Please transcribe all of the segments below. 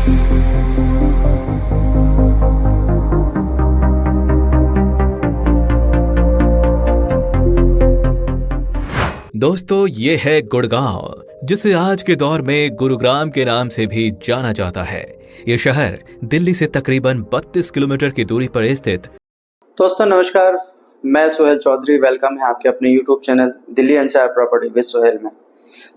दोस्तों, ये है गुड़गांव, जिसे आज के दौर में गुरुग्राम के नाम से भी जाना जाता है। ये शहर दिल्ली से तकरीबन 32 किलोमीटर की दूरी पर स्थित। दोस्तों नमस्कार, मैं सोहेल चौधरी। वेलकम है आपके अपने YouTube channel Delhi NCR property with Sohail में।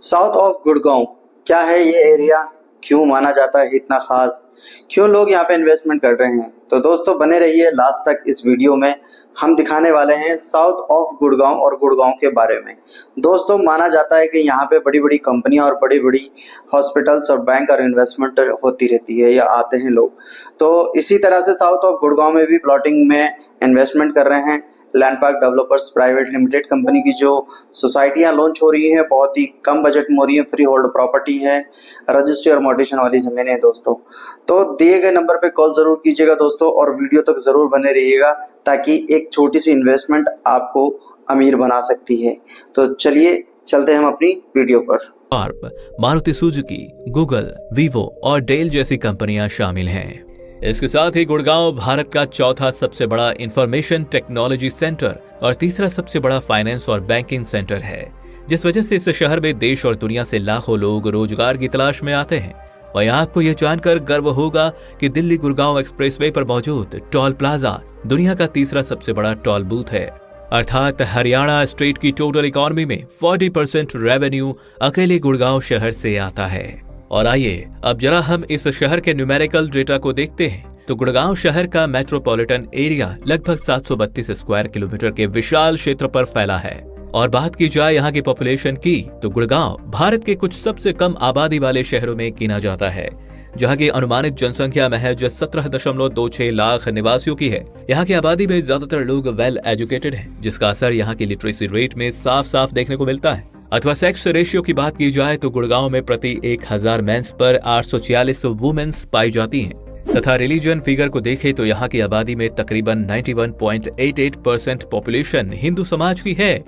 साउथ ऑफ गुड़गांव क्या है ये एरिया, क्यों माना जाता है इतना खास, क्यों लोग यहाँ पे इन्वेस्टमेंट कर रहे हैं? तो दोस्तों बने रहिए लास्ट तक। इस वीडियो में हम दिखाने वाले हैं साउथ ऑफ गुड़गांव और गुड़गांव के बारे में। दोस्तों माना जाता है कि यहाँ पे बड़ी बड़ी कंपनियां और बड़ी बड़ी हॉस्पिटल्स और बैंक और इन्वेस्टमेंट होती रहती है या आते हैं लोग। तो इसी तरह से साउथ ऑफ गुड़गांव में भी प्लॉटिंग में इन्वेस्टमेंट कर रहे हैं। Land park developers private limited company की जो सोसाइटियां लॉन्च हो रही हैं, बहुत ही कम बजट में हो रही है। फ्री होल्ड प्रॉपर्टी है, रजिस्ट्री और मोटेशन वाली जमीनें हैं दोस्तों। तो दिए गए नंबर पे कॉल जरूर कीजिएगा दोस्तों, और वीडियो तक जरूर बने रहिएगा ताकि एक छोटी सी इन्वेस्टमेंट आपको अमीर बना सकती है। तो चलिए चलते हैं हम अपनी वीडियो पर। मारुति सुजुकी, गूगल, वीवो और डेल जैसी कंपनियां शामिल हैं। इसके साथ ही गुड़गांव भारत का चौथा सबसे बड़ा इंफॉर्मेशन टेक्नोलॉजी सेंटर और तीसरा सबसे बड़ा फाइनेंस और बैंकिंग सेंटर है, जिस वजह से इस शहर में देश और दुनिया से लाखों लोग रोजगार की तलाश में आते हैं। वहीं आपको ये जानकर गर्व होगा कि दिल्ली गुड़गांव एक्सप्रेसवे पर मौजूद टोल प्लाजा दुनिया का तीसरा सबसे बड़ा टोल बूथ है। अर्थात हरियाणा स्टेट की टोटल इकोनॉमी में 40% रेवेन्यू अकेले गुड़गांव शहर से आता है। और आइए अब जरा हम इस शहर के न्यूमेरिकल डेटा को देखते हैं। तो गुड़गांव शहर का मेट्रोपॉलिटन एरिया लगभग 732 स्क्वायर किलोमीटर के विशाल क्षेत्र पर फैला है। और बात की जाए यहाँ की पॉपुलेशन की, तो गुड़गांव भारत के कुछ सबसे कम आबादी वाले शहरों में गिना जाता है, जहाँ की अनुमानित जनसंख्या महज 17.26 लाख निवासियों की है। यहाँ की आबादी में ज्यादातर लोग वेल एजुकेटेड हैं, जिसका असर यहाँ की लिटरेसी रेट में साफ साफ देखने को मिलता है। अथवा सेक्स रेशियो की बात की जाए तो गुड़गांव में प्रति 1000 मेंस पर 846 वुमेन्स पाई जाती हैं। तथा रिलीजन फिगर को देखें तो यहाँ की आबादी में तकरीबन 91.88% पॉपुलेशन हिंदू समाज की है,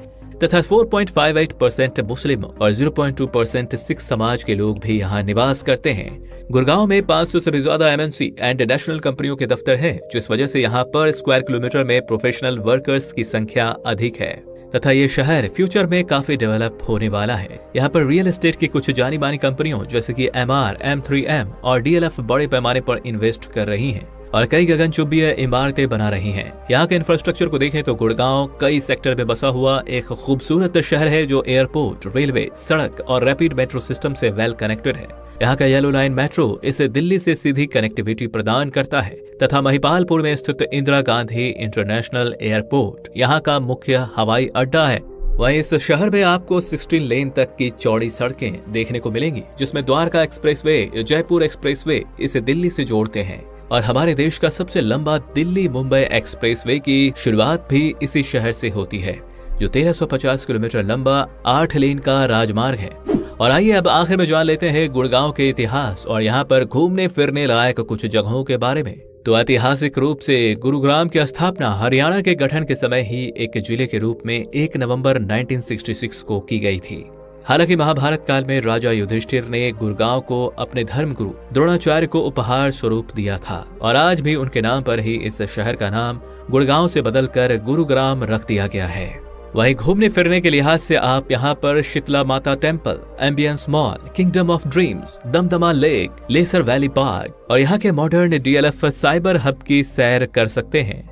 तथा 4.58% मुस्लिम और 0.2% सिख समाज के लोग भी यहाँ निवास करते हैं। गुड़गांव में 500 से भी ज्यादा एमएनसी एंड नेशनल कंपनियों के दफ्तर हैं, जिस वजह से यहाँ पर स्क्वायर किलोमीटर में प्रोफेशनल वर्कर्स की संख्या अधिक है। तथा ये शहर फ्यूचर में काफी डेवलप होने वाला है। यहाँ पर रियल एस्टेट की कुछ जानी मानी कंपनियों जैसे कि MR, M3M और DLF बड़े पैमाने पर इन्वेस्ट कर रही हैं और कई गगनचुंबी इमारतें बना रही हैं। यहाँ के इंफ्रास्ट्रक्चर को देखें तो गुड़गांव कई सेक्टर में बसा हुआ एक खूबसूरत शहर है, जो एयरपोर्ट, रेलवे, सड़क और रैपिड मेट्रो सिस्टम से वेल कनेक्टेड है। यहाँ का येलो लाइन मेट्रो इसे दिल्ली से सीधी कनेक्टिविटी प्रदान करता है, तथा महिपालपुर में स्थित इंदिरा गांधी इंटरनेशनल एयरपोर्ट यहाँ का मुख्य हवाई अड्डा है। वहीं इस शहर में आपको 16 लेन तक की चौड़ी सड़कें देखने को मिलेंगी, जिसमें द्वारका एक्सप्रेसवे, जयपुर एक्सप्रेसवे इसे दिल्ली से जोड़ते हैं। और हमारे देश का सबसे लंबा दिल्ली मुंबई एक्सप्रेसवे की शुरुआत भी इसी शहर से होती है, जो 1350 किलोमीटर लंबा 8 लेन का राजमार्ग है। और आइए अब आखिर में जान लेते हैं गुड़गांव के इतिहास और यहाँ पर घूमने फिरने लायक कुछ जगहों के बारे में। तो ऐतिहासिक रूप से गुरुग्राम की स्थापना हरियाणा के गठन के समय ही एक जिले के रूप में 1 नवंबर 1966 को की गई थी। हालांकि महाभारत काल में राजा युधिष्ठिर ने गुड़गांव को अपने धर्मगुरु द्रोणाचार्य को उपहार स्वरूप दिया था, और आज भी उनके नाम पर ही इस शहर का नाम गुड़गांव से बदलकर गुरुग्राम रख दिया गया है। वहीं घूमने फिरने के लिहाज से आप यहाँ पर Sheetla Mata Temple, Ambience Mall, Kingdom of Dreams, Damdama Lake, Laser Valley Park और यहाँ के मॉडर्न DLF साइबर हब की सैर कर सकते हैं।